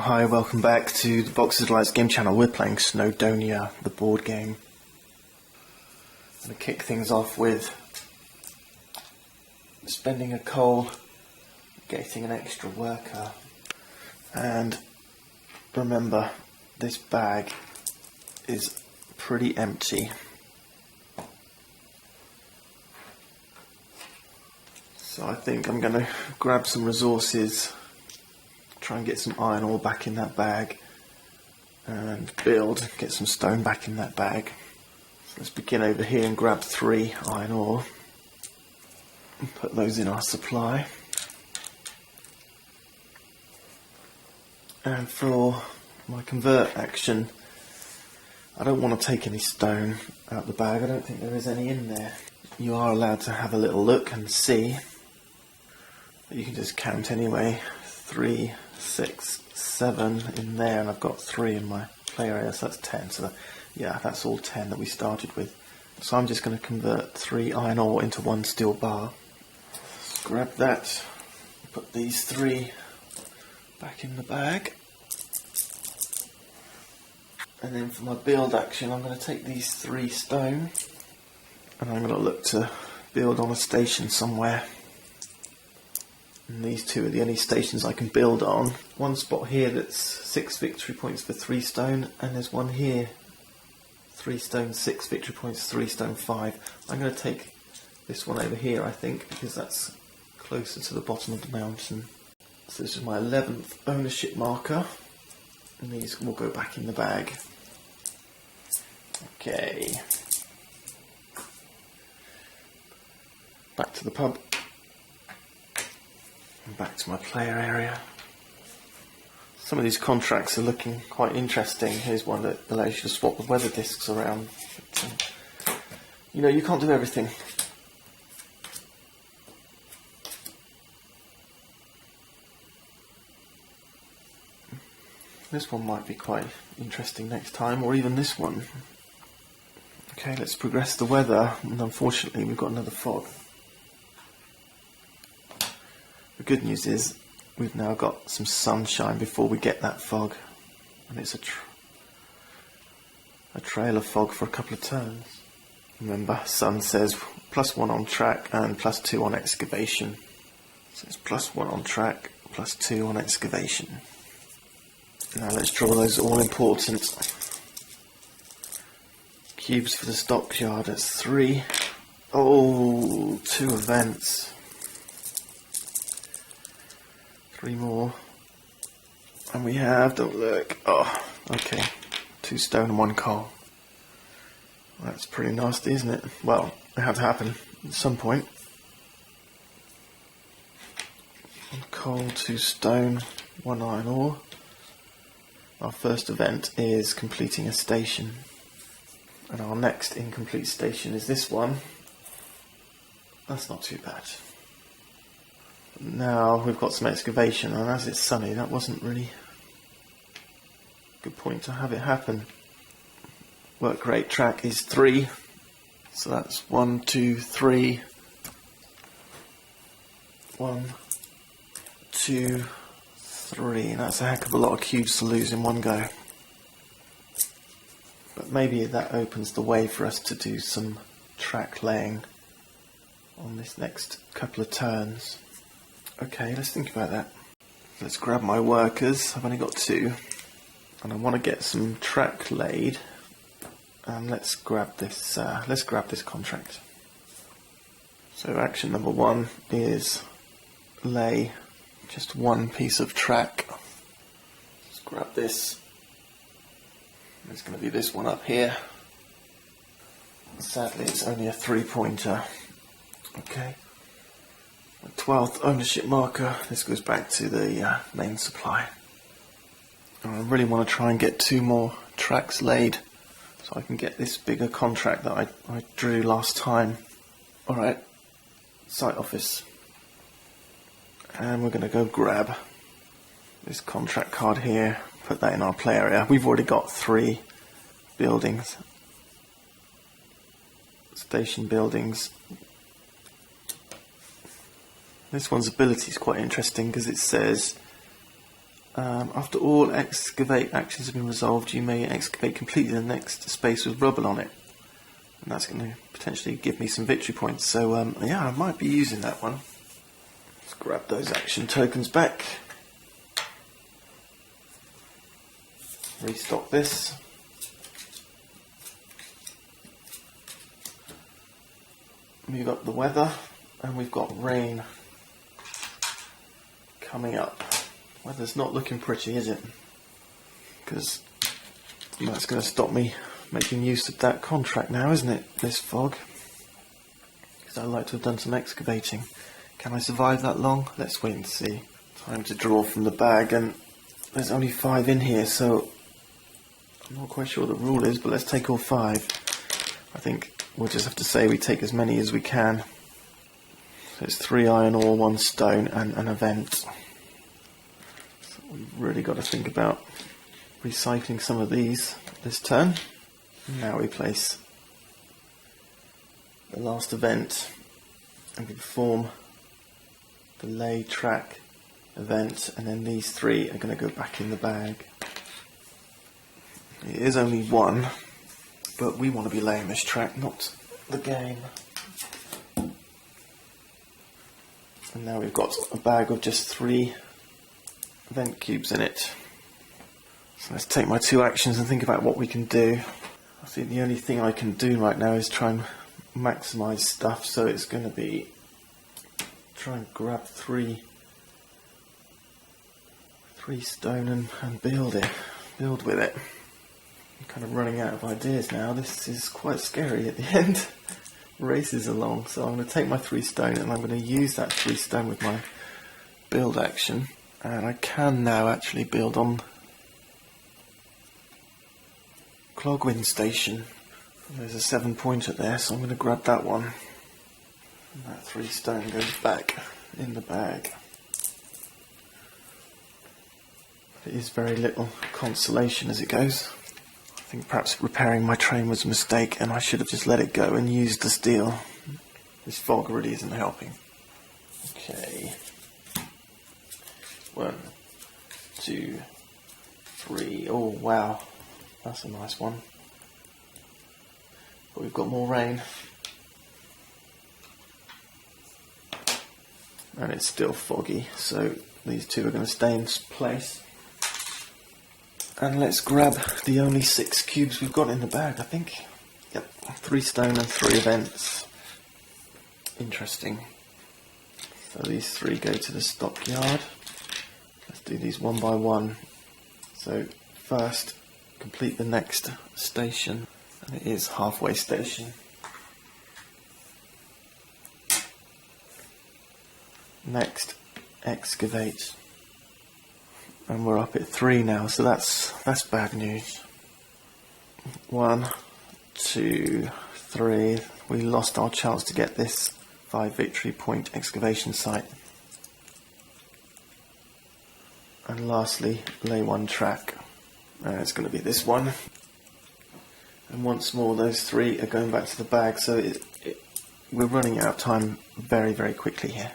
Hi, welcome back to the Boxes Lights game channel. We're playing Snowdonia, the board game. I'm going to kick things off with spending a coal, getting an extra worker, and remember, this bag is pretty empty. So I think I'm going to grab some resources, try and get some iron ore back in that bag, and get some stone back in that bag. So let's begin over here and grab 3 iron ore and put those in our supply. And for my convert action, I don't want to take any stone out the bag. I don't think there is any in there. You are allowed to have a little look and see, but you can just count anyway. 3, 6, 7 in there, and I've got 3 in my play area, so that's 10. So yeah, that's all 10 that we started with. So I'm just going to convert 3 iron ore into 1 steel bar. Let's grab that, put these 3 back in the bag, and then for my build action I'm going to take these 3 stone and I'm going to look to build on a station somewhere. And these 2 are the only stations I can build on. One spot here that's 6 victory points for 3 stone, and there's one here, 3 stone, 6 victory points, 3 stone, 5. I'm going to take this one over here, I think, because that's closer to the bottom of the mountain. So this is my 11th ownership marker, and these will go back in the bag. Okay. Back to the pub. Back to my player area. Some of these contracts are looking quite interesting. Here's one that allows you to swap the weather discs around. But, you know, you can't do everything. This one might be quite interesting next time, or even this one. Okay, let's progress the weather, and unfortunately we've got another fog. The good news is we've now got some sunshine before we get that fog, and it's a trail of fog for a couple of turns. Remember, sun says +1 on track and +2 on excavation. So it's +1 on track, +2 on excavation. Now let's draw those all important cubes for the stockyard. That's 3. Oh, 2 events. 3 more, and we have, don't look, oh, okay, 2 stone and 1 coal. That's pretty nasty, isn't it? Well, it had to happen at some point. 1 coal, 2 stone, 1 iron ore. Our first event is completing a station, and our next incomplete station is this one. That's not too bad. Now we've got some excavation, and as it's sunny, that wasn't really a good point to have it happen. Work rate track is 3, so that's 1, 2, 3. 1, 2, 3. That's a heck of a lot of cubes to lose in one go. But maybe that opens the way for us to do some track laying on this next couple of turns. Okay, let's think about that. Let's grab my workers. I've only got 2, and I want to get some track laid. And let's grab this. Let's grab this contract. So action number 1 is lay just 1 piece of track. Let's grab this. There's going to be this one up here. Sadly, it's only a 3-pointer. Okay. My 12th ownership marker. This goes back to the main supply. And I really want to try and get 2 more tracks laid so I can get this bigger contract that I drew last time. Alright, site office. And we're going to go grab this contract card here, put that in our play area. We've already got 3 buildings, station buildings. This one's ability is quite interesting because it says After all excavate actions have been resolved, you may excavate completely the next space with rubble on it. And that's going to potentially give me some victory points. So yeah, I might be using that one. Let's grab those action tokens back. Restock this. We've got the weather and we've got rain coming up. Weather's not looking pretty, is it? Because that's going to stop me making use of that contract now, isn't it? This fog. Because I'd like to have done some excavating. Can I survive that long? Let's wait and see. Time to draw from the bag, and there's only 5 in here, so I'm not quite sure what the rule is, but let's take all 5. I think we'll just have to say we take as many as we can. So it's 3 iron ore, 1 stone, and an event. So we've really got to think about recycling some of these this turn. Now we place the last event and we perform the lay, track, event, and then these 3 are going to go back in the bag. It is only 1, but we want to be laying this track, not the game. And now we've got a bag of just 3 event cubes in it. So let's take my 2 actions and think about what we can do. I think the only thing I can do right now is try and maximise stuff, so it's going to be try and grab 3 stone and build with it. I'm kind of running out of ideas now. This is quite scary at the end. Races along, so I'm going to take my 3 stone and I'm going to use that 3 stone with my build action, and I can now actually build on Clogwyn Station. There's a 7-pointer there, so I'm going to grab that one. And that 3 stone goes back in the bag. But it is very little consolation as it goes. I think perhaps repairing my train was a mistake and I should have just let it go and used the steel. This fog really isn't helping. Okay. 1, 2, 3. Oh wow, that's a nice one. But we've got more rain. And it's still foggy, so these 2 are going to stay in place. And let's grab the only 6 cubes we've got in the bag, I think. Yep, 3 stone and 3 events. Interesting. So these 3 go to the stockyard. Let's do these one by one. So first, complete the next station. And it is halfway station. Next, excavate. And we're up at 3 now, so that's bad news. 1, 2, 3. We lost our chance to get this 5 victory point excavation site. And lastly, lay 1 track. And it's going to be this one. And once more, those 3 are going back to the bag, so we're running out of time very, very quickly here.